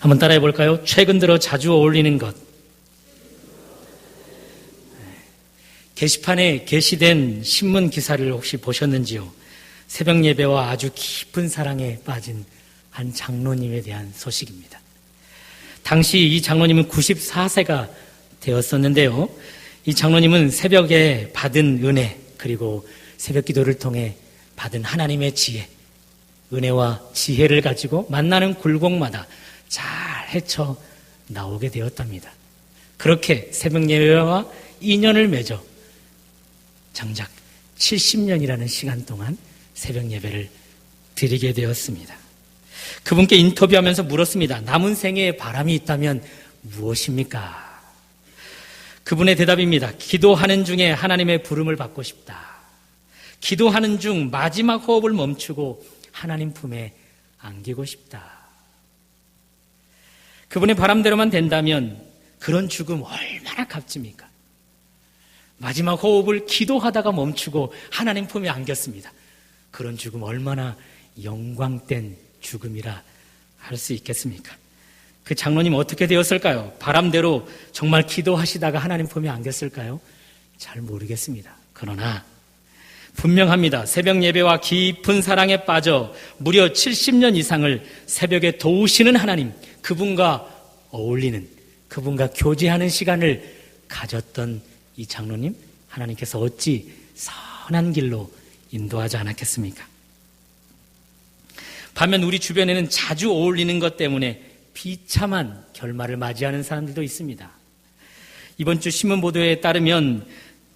한번 따라해 볼까요? 최근 들어 자주 어울리는 것. 게시판에 게시된 신문 기사를 혹시 보셨는지요? 새벽 예배와 아주 깊은 사랑에 빠진 한 장로님에 대한 소식입니다. 당시 이 장로님은 94세가 되었었는데요. 이 장로님은 새벽에 받은 은혜, 그리고 새벽 기도를 통해 받은 하나님의 지혜, 은혜와 지혜를 가지고 만나는 굴곡마다 잘 헤쳐 나오게 되었답니다. 그렇게 새벽 예배와 인연을 맺어 정작 70년이라는 시간 동안 새벽 예배를 드리게 되었습니다. 그분께 인터뷰하면서 물었습니다. 남은 생애에 바람이 있다면 무엇입니까? 그분의 대답입니다. 기도하는 중에 하나님의 부름을 받고 싶다. 기도하는 중 마지막 호흡을 멈추고 하나님 품에 안기고 싶다. 그분의 바람대로만 된다면 그런 죽음 얼마나 값집니까? 마지막 호흡을 기도하다가 멈추고 하나님 품에 안겼습니다. 그런 죽음 얼마나 영광된 죽음이라 할 수 있겠습니까? 그 장로님 어떻게 되었을까요? 바람대로 정말 기도하시다가 하나님 품에 안겼을까요? 잘 모르겠습니다. 그러나 분명합니다. 새벽 예배와 깊은 사랑에 빠져 무려 70년 이상을 새벽에 도우시는 하나님, 그분과 어울리는, 그분과 교제하는 시간을 가졌던 이 장로님, 하나님께서 어찌 선한 길로 인도하지 않았겠습니까? 반면 우리 주변에는 자주 어울리는 것 때문에 비참한 결말을 맞이하는 사람들도 있습니다. 이번 주 신문 보도에 따르면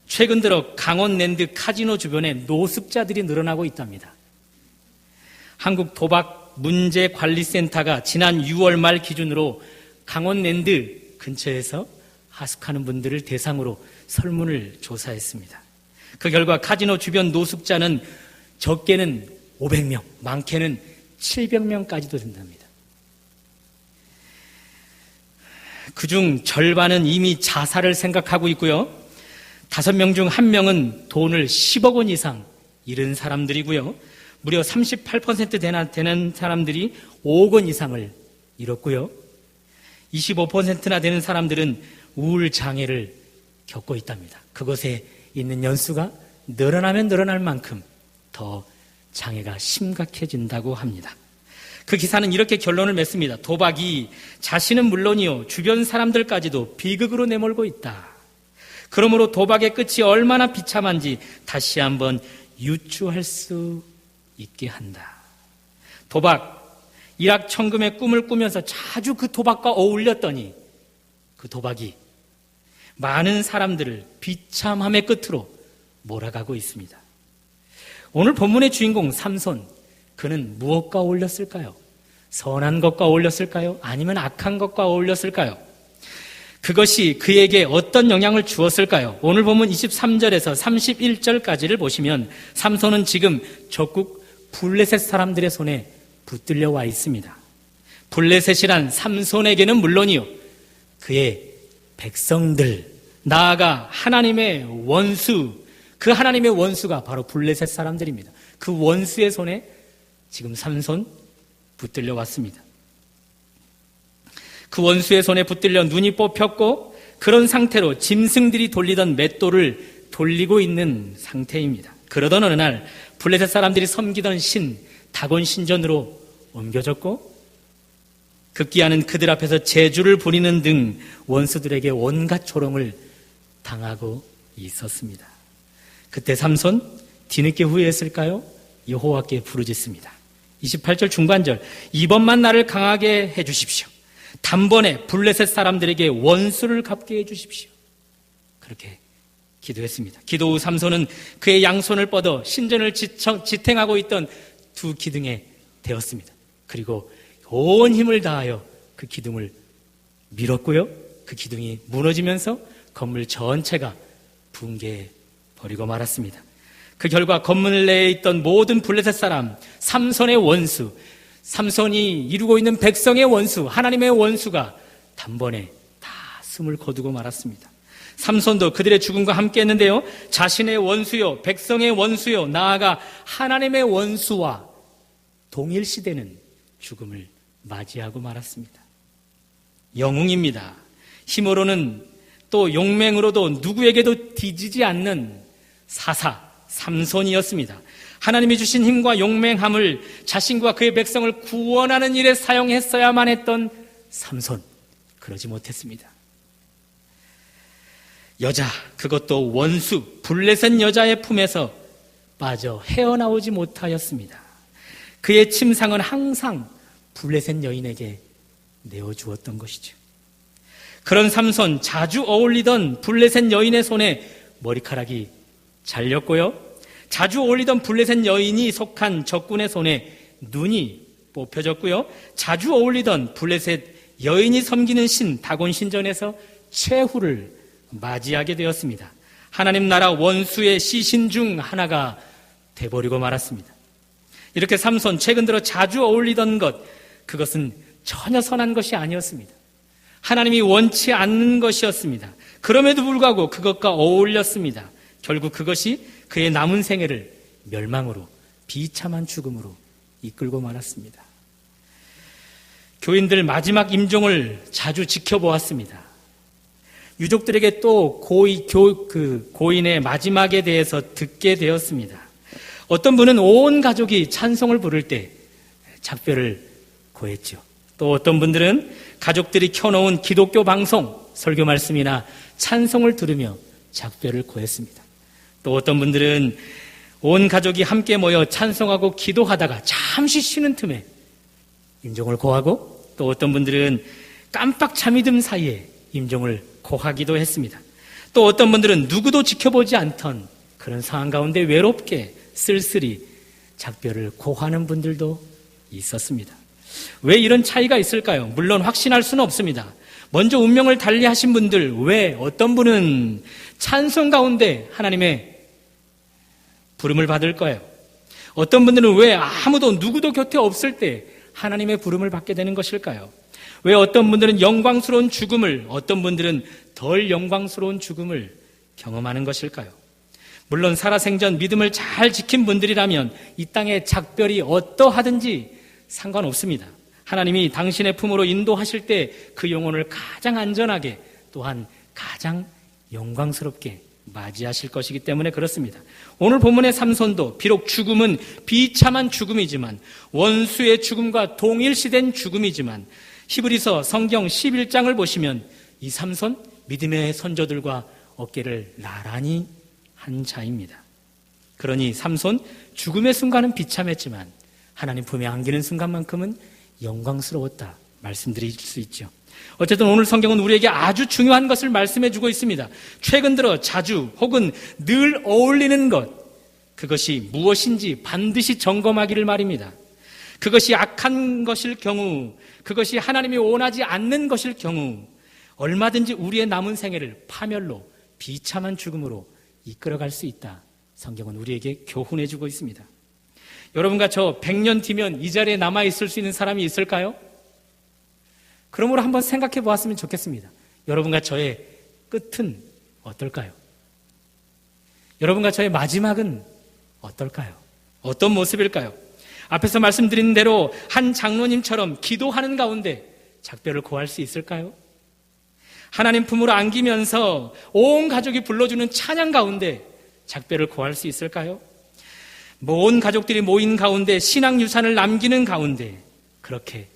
최근 들어 강원랜드 카지노 주변에 노숙자들이 늘어나고 있답니다. 한국도박문제관리센터가 지난 6월 말 기준으로 강원랜드 근처에서 하숙하는 분들을 대상으로 설문을 조사했습니다. 그 결과 카지노 주변 노숙자는 적게는 500명, 많게는 700명까지도 된답니다. 그중 절반은 이미 자살을 생각하고 있고요. 5명 중 1명은 돈을 10억 원 이상 잃은 사람들이고요. 무려 38% 되는 사람들이 5억 원 이상을 잃었고요. 25%나 되는 사람들은 우울장애를 겪고 있답니다. 그곳에 있는 연수가 늘어나면 늘어날 만큼 더 장애가 심각해진다고 합니다. 그 기사는 이렇게 결론을 맺습니다. 도박이 자신은 물론이요, 주변 사람들까지도 비극으로 내몰고 있다. 그러므로 도박의 끝이 얼마나 비참한지 다시 한번 유추할 수 있게 한다. 도박, 일확천금의 꿈을 꾸면서 자주 그 도박과 어울렸더니 그 도박이 많은 사람들을 비참함의 끝으로 몰아가고 있습니다. 오늘 본문의 주인공 삼손, 그는 무엇과 어울렸을까요? 선한 것과 어울렸을까요? 아니면 악한 것과 어울렸을까요? 그것이 그에게 어떤 영향을 주었을까요? 오늘 본문 23절에서 31절까지를 보시면 삼손은 지금 적국 블레셋 사람들의 손에 붙들려 와 있습니다. 블레셋이란 삼손에게는 물론이요, 그의 백성들, 나아가 하나님의 원수, 그 하나님의 원수가 바로 블레셋 사람들입니다. 그 원수의 손에 지금 삼손 붙들려 왔습니다. 그 원수의 손에 붙들려 눈이 뽑혔고 그런 상태로 짐승들이 돌리던 맷돌을 돌리고 있는 상태입니다. 그러던 어느 날 블레셋 사람들이 섬기던 신 다곤 신전으로 옮겨졌고 급기야는 그들 앞에서 제주를 부리는 등 원수들에게 온갖 조롱을 당하고 있었습니다. 그때 삼손 뒤늦게 후회했을까요? 여호와께 부르짖습니다. 28절 중반절, 이번만 나를 강하게 해주십시오. 단번에 블레셋 사람들에게 원수를 갚게 해주십시오. 그렇게 기도했습니다. 기도 후 삼손은 그의 양손을 뻗어 신전을 지탱하고 있던 두 기둥에 대었습니다. 그리고 온 힘을 다하여 그 기둥을 밀었고요. 그 기둥이 무너지면서 건물 전체가 붕괴해버리고 말았습니다. 그 결과 건물 내에 있던 모든 블레셋 사람, 삼손의 원수, 삼손이 이루고 있는 백성의 원수, 하나님의 원수가 단번에 다 숨을 거두고 말았습니다. 삼손도 그들의 죽음과 함께 했는데요, 자신의 원수요, 백성의 원수요, 나아가 하나님의 원수와 동일시되는 죽음을 맞이하고 말았습니다. 영웅입니다. 힘으로는 또 용맹으로도 누구에게도 뒤지지 않는 사사 삼손이었습니다. 하나님이 주신 힘과 용맹함을 자신과 그의 백성을 구원하는 일에 사용했어야만 했던 삼손, 그러지 못했습니다. 여자, 그것도 원수 블레셋 여자의 품에서 빠져 헤어나오지 못하였습니다. 그의 침상은 항상 블레셋 여인에게 내어주었던 것이죠. 그런 삼손, 자주 어울리던 블레셋 여인의 손에 머리카락이 잘렸고요, 자주 어울리던 블레셋 여인이 속한 적군의 손에 눈이 뽑혀졌고요, 자주 어울리던 블레셋 여인이 섬기는 신 다곤 신전에서 최후를 맞이하게 되었습니다. 하나님 나라 원수의 시신 중 하나가 돼버리고 말았습니다. 이렇게 삼손, 최근 들어 자주 어울리던 것, 그것은 전혀 선한 것이 아니었습니다. 하나님이 원치 않는 것이었습니다. 그럼에도 불구하고 그것과 어울렸습니다. 결국 그것이 그의 남은 생애를 멸망으로, 비참한 죽음으로 이끌고 말았습니다. 교인들 마지막 임종을 자주 지켜보았습니다. 유족들에게 또 고인의 마지막에 대해서 듣게 되었습니다. 어떤 분은 온 가족이 찬송을 부를 때 작별을 고했죠. 또 어떤 분들은 가족들이 켜놓은 기독교 방송, 설교 말씀이나 찬송을 들으며 작별을 고했습니다. 또 어떤 분들은 온 가족이 함께 모여 찬송하고 기도하다가 잠시 쉬는 틈에 임종을 고하고, 또 어떤 분들은 깜빡 잠이 든 사이에 임종을 고하기도 했습니다. 또 어떤 분들은 누구도 지켜보지 않던 그런 상황 가운데 외롭게 쓸쓸히 작별을 고하는 분들도 있었습니다. 왜 이런 차이가 있을까요? 물론 확신할 수는 없습니다. 먼저 운명을 달리하신 분들, 왜 어떤 분은 찬송 가운데 하나님의 부름을 받을 거예요? 어떤 분들은 왜 아무도 누구도 곁에 없을 때 하나님의 부름을 받게 되는 것일까요? 왜 어떤 분들은 영광스러운 죽음을, 어떤 분들은 덜 영광스러운 죽음을 경험하는 것일까요? 물론 살아생전 믿음을 잘 지킨 분들이라면 이 땅의 작별이 어떠하든지 상관없습니다. 하나님이 당신의 품으로 인도하실 때 그 영혼을 가장 안전하게, 또한 가장 영광스럽게 맞이하실 것이기 때문에 그렇습니다. 오늘 본문의 삼손도 비록 죽음은 비참한 죽음이지만, 원수의 죽음과 동일시된 죽음이지만, 히브리서 성경 11장을 보시면 이 삼손, 믿음의 선조들과 어깨를 나란히 한 자입니다. 그러니 삼손, 죽음의 순간은 비참했지만 하나님 품에 안기는 순간만큼은 영광스러웠다 말씀드릴 수 있죠. 어쨌든 오늘 성경은 우리에게 아주 중요한 것을 말씀해 주고 있습니다. 최근 들어 자주 혹은 늘 어울리는 것, 그것이 무엇인지 반드시 점검하기를 말입니다. 그것이 악한 것일 경우, 그것이 하나님이 원하지 않는 것일 경우 얼마든지 우리의 남은 생애를 파멸로, 비참한 죽음으로 이끌어갈 수 있다. 성경은 우리에게 교훈해 주고 있습니다. 여러분과 저 100년 뒤면 이 자리에 남아있을 수 있는 사람이 있을까요? 그러므로 한번 생각해 보았으면 좋겠습니다. 여러분과 저의 끝은 어떨까요? 여러분과 저의 마지막은 어떨까요? 어떤 모습일까요? 앞에서 말씀드린 대로 한 장로님처럼 기도하는 가운데 작별을 고할 수 있을까요? 하나님 품으로 안기면서 온 가족이 불러주는 찬양 가운데 작별을 고할 수 있을까요? 온 가족들이 모인 가운데 신앙 유산을 남기는 가운데 그렇게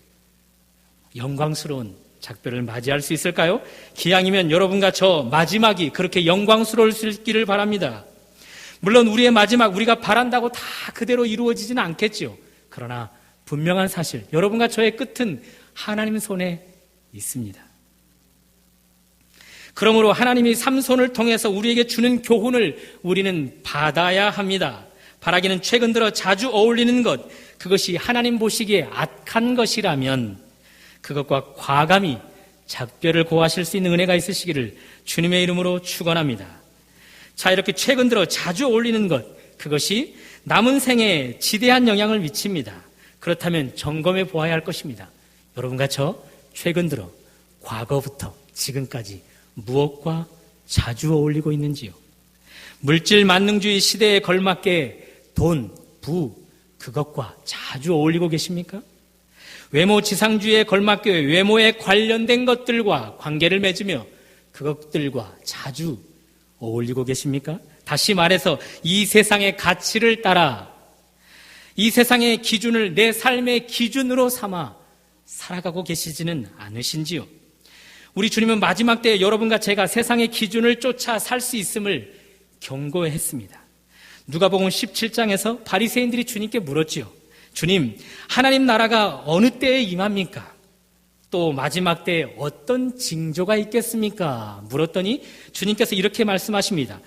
영광스러운 작별을 맞이할 수 있을까요? 기왕이면 여러분과 저 마지막이 그렇게 영광스러울 수 있기를 바랍니다. 물론 우리의 마지막, 우리가 바란다고 다 그대로 이루어지지는 않겠죠. 그러나 분명한 사실, 여러분과 저의 끝은 하나님 손에 있습니다. 그러므로 하나님이 삼손을 통해서 우리에게 주는 교훈을 우리는 받아야 합니다. 바라기는 최근 들어 자주 어울리는 것, 그것이 하나님 보시기에 악한 것이라면 그것과 과감히 작별을 고하실 수 있는 은혜가 있으시기를 주님의 이름으로 축원합니다. 자, 이렇게 최근 들어 자주 어울리는 것, 그것이 남은 생에 지대한 영향을 미칩니다. 그렇다면 점검해 보아야 할 것입니다. 여러분과 저 최근 들어 과거부터 지금까지 무엇과 자주 어울리고 있는지요? 물질 만능주의 시대에 걸맞게 돈, 부, 그것과 자주 어울리고 계십니까? 외모지상주의에 걸맞게 외모에 관련된 것들과 관계를 맺으며 그것들과 자주 어울리고 계십니까? 다시 말해서 이 세상의 가치를 따라 이 세상의 기준을 내 삶의 기준으로 삼아 살아가고 계시지는 않으신지요? 우리 주님은 마지막 때에 여러분과 제가 세상의 기준을 쫓아 살 수 있음을 경고했습니다. 누가복음 17장에서 바리새인들이 주님께 물었지요. 주님, 하나님 나라가 어느 때에 임합니까? 또 마지막 때에 어떤 징조가 있겠습니까? 물었더니 주님께서 이렇게 말씀하십니다.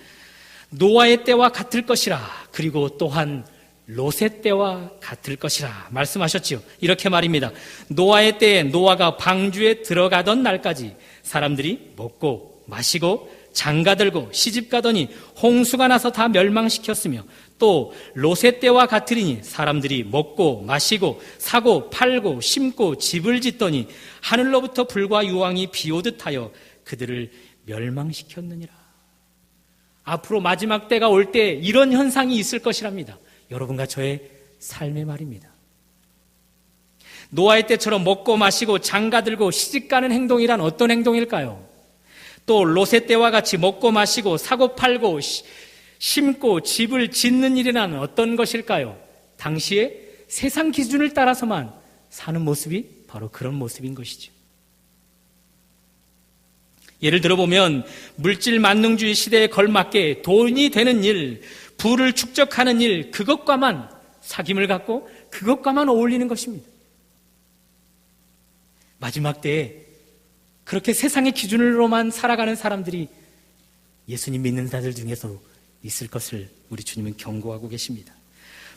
노아의 때와 같을 것이라. 그리고 또한 롯의 때와 같을 것이라 말씀하셨지요. 이렇게 말입니다. 노아의 때에 노아가 방주에 들어가던 날까지 사람들이 먹고 마시고 장가들고 시집가더니 홍수가 나서 다 멸망시켰으며 또 롯의 때와 같으리니 사람들이 먹고 마시고 사고 팔고 심고 집을 짓더니 하늘로부터 불과 유황이 비오듯 하여 그들을 멸망시켰느니라. 앞으로 마지막 때가 올 때 이런 현상이 있을 것이랍니다. 여러분과 저의 삶의 말입니다. 노아의 때처럼 먹고 마시고 장가들고 시집가는 행동이란 어떤 행동일까요? 또 롯의 때와 같이 먹고 마시고 사고 팔고 심고 집을 짓는 일이란 어떤 것일까요? 당시에 세상 기준을 따라서만 사는 모습이 바로 그런 모습인 것이죠. 예를 들어보면 물질 만능주의 시대에 걸맞게 돈이 되는 일, 부를 축적하는 일, 그것과만 사귐을 갖고 그것과만 어울리는 것입니다. 마지막 때에 그렇게 세상의 기준으로만 살아가는 사람들이 예수님 믿는 자들 중에서 있을 것을 우리 주님은 경고하고 계십니다.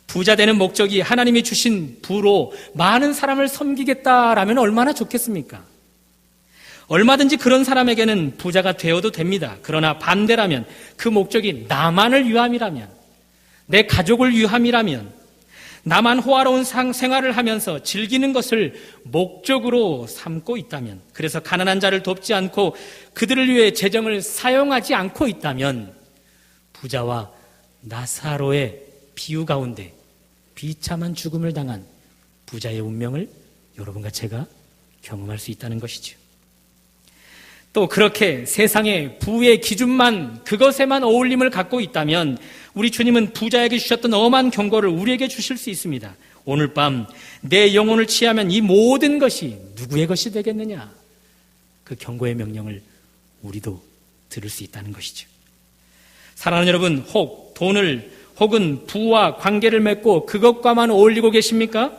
부자 되는 목적이 하나님이 주신 부로 많은 사람을 섬기겠다라면 얼마나 좋겠습니까? 얼마든지 그런 사람에게는 부자가 되어도 됩니다. 그러나 반대라면 그 목적이 나만을 위함이라면, 내 가족을 위함이라면, 나만 호화로운 생활을 하면서 즐기는 것을 목적으로 삼고 있다면, 그래서 가난한 자를 돕지 않고 그들을 위해 재정을 사용하지 않고 있다면 부자와 나사로의 비유 가운데 비참한 죽음을 당한 부자의 운명을 여러분과 제가 경험할 수 있다는 것이죠. 또 그렇게 세상의 부의 기준만, 그것에만 어울림을 갖고 있다면 우리 주님은 부자에게 주셨던 엄한 경고를 우리에게 주실 수 있습니다. 오늘 밤 내 영혼을 취하면 이 모든 것이 누구의 것이 되겠느냐? 그 경고의 명령을 우리도 들을 수 있다는 것이죠. 사랑하는 여러분, 혹 돈을 혹은 부와 관계를 맺고 그것과만 어울리고 계십니까?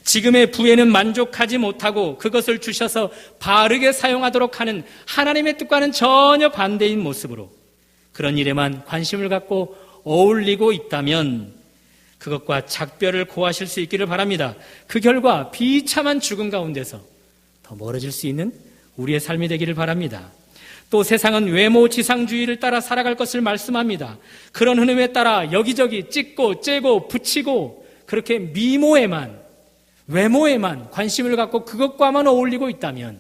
지금의 부에는 만족하지 못하고 그것을 주셔서 바르게 사용하도록 하는 하나님의 뜻과는 전혀 반대인 모습으로 그런 일에만 관심을 갖고 어울리고 있다면 그것과 작별을 고하실 수 있기를 바랍니다. 그 결과 비참한 죽음 가운데서 더 멀어질 수 있는 우리의 삶이 되기를 바랍니다. 또 세상은 외모지상주의를 따라 살아갈 것을 말씀합니다. 그런 흐름에 따라 여기저기 찍고 째고 붙이고 그렇게 미모에만, 외모에만 관심을 갖고 그것과만 어울리고 있다면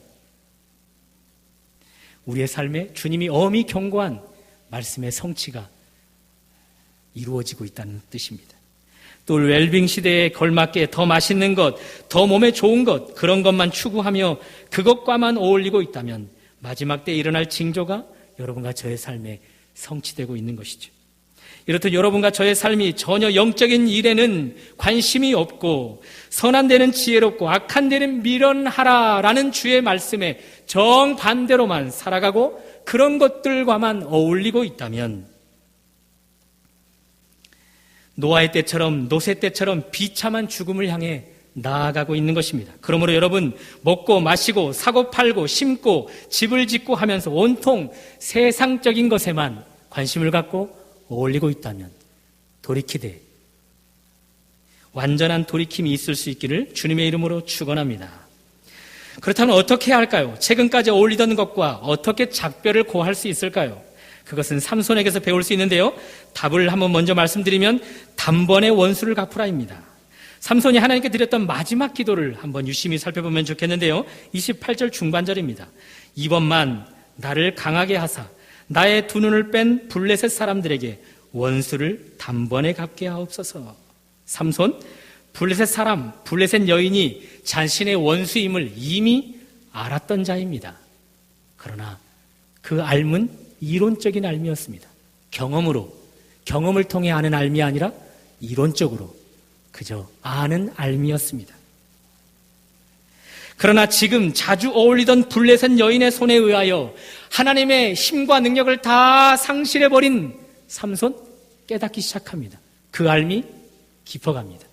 우리의 삶에 주님이 엄히 경고한 말씀의 성취가 이루어지고 있다는 뜻입니다. 또 웰빙 시대에 걸맞게 더 맛있는 것, 더 몸에 좋은 것, 그런 것만 추구하며 그것과만 어울리고 있다면 마지막 때 일어날 징조가 여러분과 저의 삶에 성취되고 있는 것이죠. 이렇듯 여러분과 저의 삶이 전혀 영적인 일에는 관심이 없고 선한 데는 지혜롭고 악한 데는 미련하라라는 주의 말씀에 정반대로만 살아가고 그런 것들과만 어울리고 있다면 노아의 때처럼 롯의 때처럼 비참한 죽음을 향해 나아가고 있는 것입니다. 그러므로 여러분, 먹고 마시고 사고 팔고 심고 집을 짓고 하면서 온통 세상적인 것에만 관심을 갖고 어울리고 있다면 돌이키되 완전한 돌이킴이 있을 수 있기를 주님의 이름으로 축원합니다. 그렇다면 어떻게 해야 할까요? 최근까지 어울리던 것과 어떻게 작별을 고할 수 있을까요? 그것은 삼손에게서 배울 수 있는데요. 답을 한번 먼저 말씀드리면 단번에 원수를 갚으라입니다. 삼손이 하나님께 드렸던 마지막 기도를 한번 유심히 살펴보면 좋겠는데요. 28절 중반절입니다. 이번만 나를 강하게 하사 나의 두 눈을 뺀 블레셋 사람들에게 원수를 단번에 갚게 하옵소서. 삼손, 블레셋 사람, 블레셋 여인이 자신의 원수임을 이미 알았던 자입니다. 그러나 그 알은 이론적인 알미였습니다. 경험을 통해 아는 알미 아니라 이론적으로 그저 아는 알미였습니다. 그러나 지금 자주 어울리던 블레셋 여인의 손에 의하여 하나님의 힘과 능력을 다 상실해버린 삼손 깨닫기 시작합니다. 그 알미 깊어갑니다.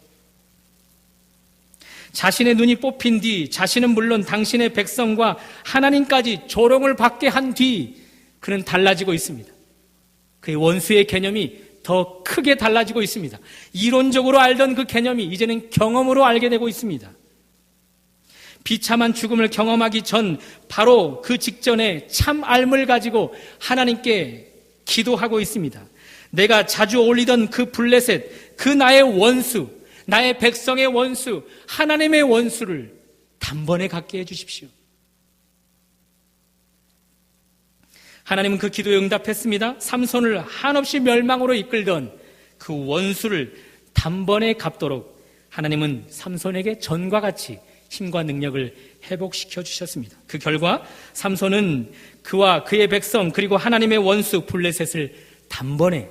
자신의 눈이 뽑힌 뒤 자신은 물론 당신의 백성과 하나님까지 조롱을 받게 한 뒤 그는 달라지고 있습니다. 그의 원수의 개념이 더 크게 달라지고 있습니다. 이론적으로 알던 그 개념이 이제는 경험으로 알게 되고 있습니다. 비참한 죽음을 경험하기 전 바로 그 직전에 참 알을 가지고 하나님께 기도하고 있습니다. 내가 자주 어울리던 그 블레셋, 그 나의 원수, 나의 백성의 원수, 하나님의 원수를 단번에 갖게 해주십시오. 하나님은 그 기도에 응답했습니다. 삼손을 한없이 멸망으로 이끌던 그 원수를 단번에 갚도록 하나님은 삼손에게 전과 같이 힘과 능력을 회복시켜 주셨습니다. 그 결과 삼손은 그와 그의 백성 그리고 하나님의 원수 블레셋을 단번에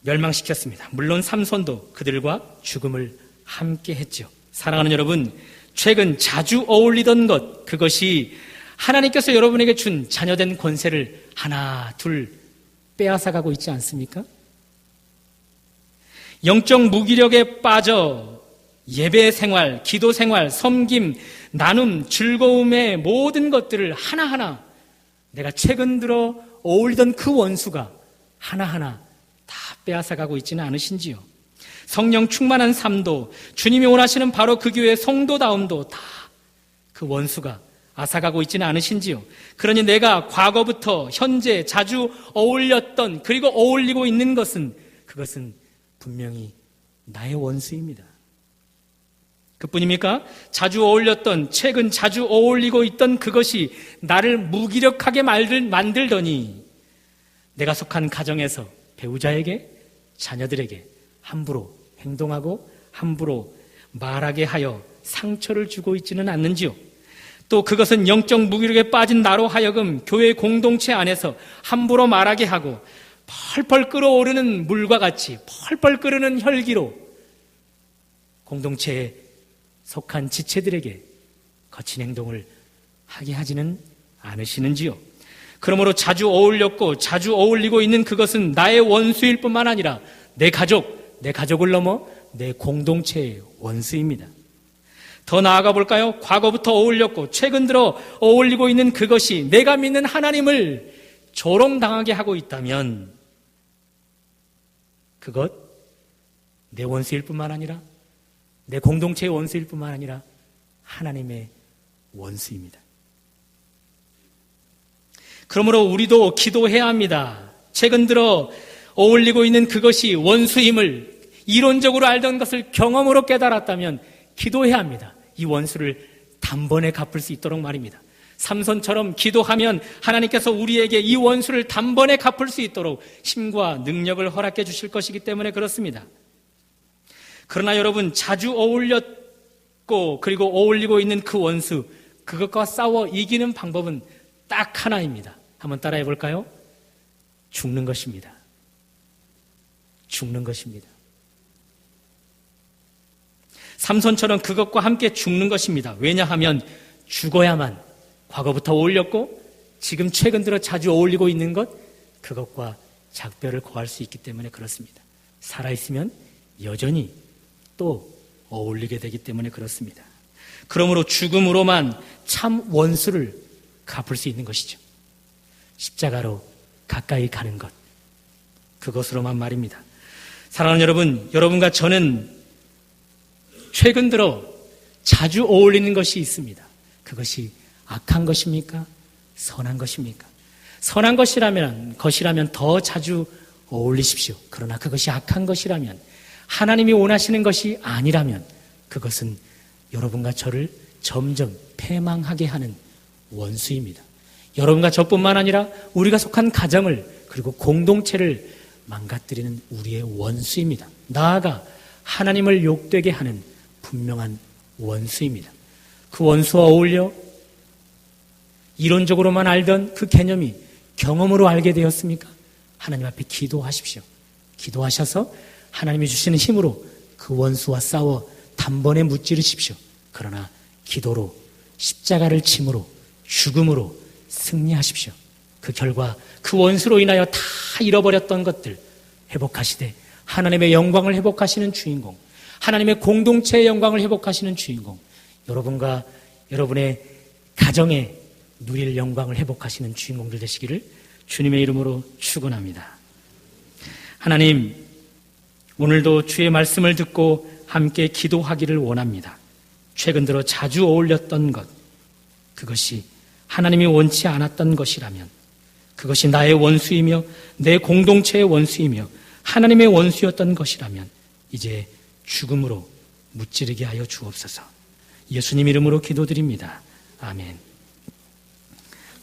멸망시켰습니다. 물론 삼손도 그들과 죽음을 함께 했죠. 사랑하는 여러분, 최근 자주 어울리던 것, 그것이 하나님께서 여러분에게 준 자녀된 권세를 하나 둘 빼앗아가고 있지 않습니까? 영적 무기력에 빠져 예배 생활, 기도 생활, 섬김, 나눔, 즐거움의 모든 것들을 하나하나 내가 최근 들어 어울리던 그 원수가 하나하나 다 빼앗아가고 있지는 않으신지요? 성령 충만한 삶도, 주님이 원하시는 바로 그 교회의 성도다움도 다 그 원수가 앗아가고 있지는 않으신지요? 그러니 내가 과거부터 현재 자주 어울렸던 그리고 어울리고 있는 것은 그것은 분명히 나의 원수입니다. 그뿐입니까? 자주 어울렸던, 최근 자주 어울리고 있던 그것이 나를 무기력하게 만들더니 내가 속한 가정에서 배우자에게, 자녀들에게 함부로 행동하고 함부로 말하게 하여 상처를 주고 있지는 않는지요? 또 그것은 영적 무기력에 빠진 나로 하여금 교회 공동체 안에서 함부로 말하게 하고 펄펄 끓어오르는 물과 같이 펄펄 끓는 혈기로 공동체에 속한 지체들에게 거친 행동을 하게 하지는 않으시는지요? 그러므로 자주 어울렸고 자주 어울리고 있는 그것은 나의 원수일 뿐만 아니라 내 가족을 넘어 내 공동체의 원수입니다. 더 나아가 볼까요? 과거부터 어울렸고 최근 들어 어울리고 있는 그것이 내가 믿는 하나님을 조롱당하게 하고 있다면 그것 내 원수일 뿐만 아니라 내 공동체의 원수일 뿐만 아니라 하나님의 원수입니다. 그러므로 우리도 기도해야 합니다. 최근 들어 어울리고 있는 그것이 원수임을 이론적으로 알던 것을 경험으로 깨달았다면 기도해야 합니다. 이 원수를 단번에 갚을 수 있도록 말입니다. 삼손처럼 기도하면 하나님께서 우리에게 이 원수를 단번에 갚을 수 있도록 힘과 능력을 허락해 주실 것이기 때문에 그렇습니다. 그러나 여러분, 자주 어울렸고 그리고 어울리고 있는 그 원수, 그것과 싸워 이기는 방법은 딱 하나입니다. 한번 따라해 볼까요? 죽는 것입니다. 죽는 것입니다. 삼손처럼 그것과 함께 죽는 것입니다. 왜냐하면 죽어야만 과거부터 어울렸고 지금 최근 들어 자주 어울리고 있는 것, 그것과 작별을 고할 수 있기 때문에 그렇습니다. 살아있으면 여전히 또 어울리게 되기 때문에 그렇습니다. 그러므로 죽음으로만 참 원수를 갚을 수 있는 것이죠. 십자가로 가까이 가는 것, 그것으로만 말입니다. 사랑하는 여러분, 여러분과 저는 최근 들어 자주 어울리는 것이 있습니다. 그것이 악한 것입니까? 선한 것입니까? 선한 것이라면 더 자주 어울리십시오. 그러나 그것이 악한 것이라면, 하나님이 원하시는 것이 아니라면 그것은 여러분과 저를 점점 패망하게 하는 원수입니다. 여러분과 저뿐만 아니라 우리가 속한 가정을 그리고 공동체를 망가뜨리는 우리의 원수입니다. 나아가 하나님을 욕되게 하는 분명한 원수입니다. 그 원수와 어울려 이론적으로만 알던 그 개념이 경험으로 알게 되었습니까? 하나님 앞에 기도하십시오. 기도하셔서 하나님이 주시는 힘으로 그 원수와 싸워 단번에 무찌르십시오. 그러나 기도로, 십자가를 침으로, 죽음으로 승리하십시오. 그 결과 그 원수로 인하여 다 잃어버렸던 것들 회복하시되 하나님의 영광을 회복하시는 주인공, 하나님의 공동체의 영광을 회복하시는 주인공, 여러분과 여러분의 가정에 누릴 영광을 회복하시는 주인공들 되시기를 주님의 이름으로 축원합니다. 하나님, 오늘도 주의 말씀을 듣고 함께 기도하기를 원합니다. 최근 들어 자주 어울렸던 것, 그것이 하나님이 원치 않았던 것이라면, 그것이 나의 원수이며 내 공동체의 원수이며 하나님의 원수였던 것이라면 이제 죽음으로 무찌르게 하여 주옵소서. 예수님 이름으로 기도드립니다. 아멘.